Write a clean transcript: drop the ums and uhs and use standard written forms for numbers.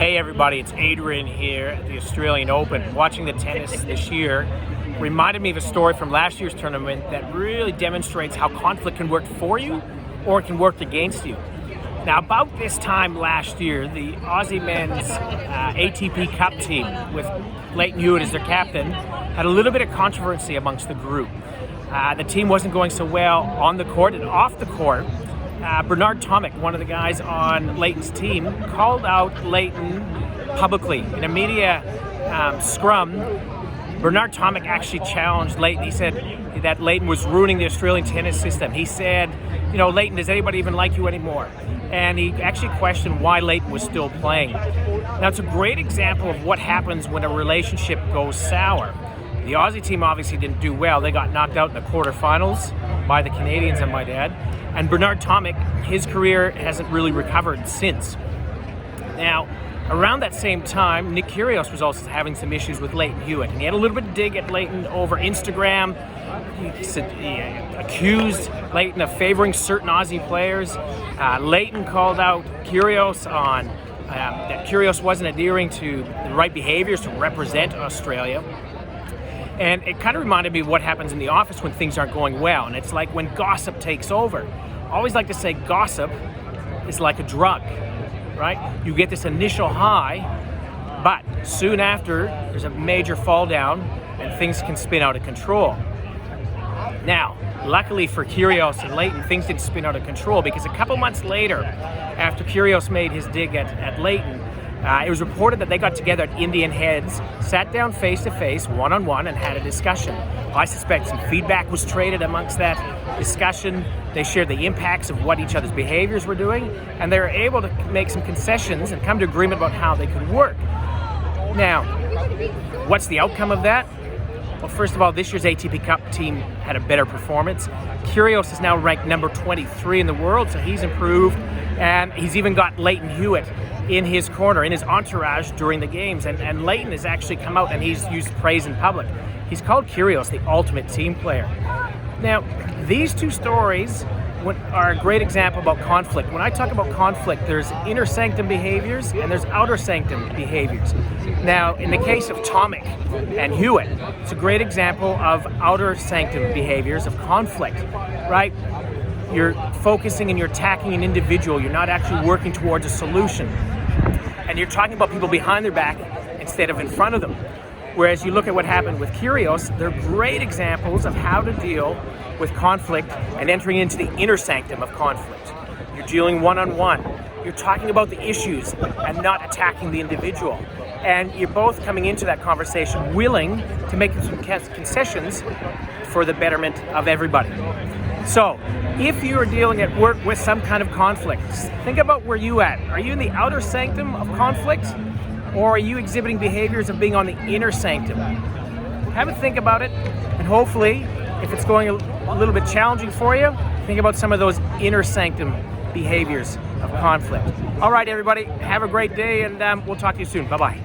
Hey everybody, it's Adrian here at the Australian Open. Watching the tennis this year reminded me of a story from last year's tournament that really demonstrates how conflict can work for you or it can work against you. Now, about this time last year, the Aussie men's ATP Cup team with Lleyton Hewitt as their captain had a little bit of controversy amongst the group. The team wasn't going so well on the court and off the court. Bernard Tomic, one of the guys on Lleyton's team, called out Lleyton publicly in a media scrum. Bernard Tomic actually challenged Lleyton. He said that Lleyton was ruining the Australian tennis system. He said, you know, Lleyton, does anybody even like you anymore? And he actually questioned why Lleyton was still playing. Now, it's a great example of what happens when a relationship goes sour. The Aussie team obviously didn't do well. They got knocked out in the quarterfinals by the Canadians, I might add. And Bernard Tomic, his career hasn't really recovered since. Now, around that same time, Nick Kyrgios was also having some issues with Lleyton Hewitt. And he had a little bit of dig at Lleyton over Instagram. He accused Lleyton of favoring certain Aussie players. Lleyton called out Kyrgios on that Kyrgios wasn't adhering to the right behaviours to represent Australia. And it kind of reminded me of what happens in the office when things aren't going well. And it's like when gossip takes over. I always like to say gossip is like a drug, right? You get this initial high, but soon after, there's a major fall down and things can spin out of control. Now, luckily for Kyrgios and Lleyton, things didn't spin out of control because a couple months later, after Kyrgios made his dig at Lleyton, it was reported that they got together at Indian Heads, sat down face-to-face, one-on-one, and had a discussion. I suspect some feedback was traded amongst that discussion. They shared the impacts of what each other's behaviors were doing, and they were able to make some concessions and come to agreement about how they could work. Now, what's the outcome of that? Well, first of all, this year's ATP Cup team had a better performance. Kyrgios is now ranked number 23 in the world, so he's improved, and he's even got Lleyton Hewitt in his corner, in his entourage during the games. And Lleyton has actually come out and he's used praise in public. He's called Kyrgios the ultimate team player. Now, these two stories are a great example about conflict. When I talk about conflict, there's inner sanctum behaviors and there's outer sanctum behaviors. Now, in the case of Tomic and Hewitt, it's a great example of outer sanctum behaviors of conflict, right? You're focusing and you're attacking an individual. You're not actually working towards a solution. And you're talking about people behind their back instead of in front of them. Whereas you look at what happened with Kyrgios, they're great examples of how to deal with conflict and entering into the inner sanctum of conflict. You're dealing one-on-one. You're talking about the issues and not attacking the individual. And you're both coming into that conversation willing to make some concessions for the betterment of everybody. So, if you are dealing at work with some kind of conflict, think about where you at. Are you in the outer sanctum of conflict? Or are you exhibiting behaviors of being on the inner sanctum? Have a think about it, and hopefully, if it's going a little bit challenging for you, think about some of those inner sanctum behaviors of conflict. All right, everybody, have a great day, and we'll talk to you soon. Bye-bye.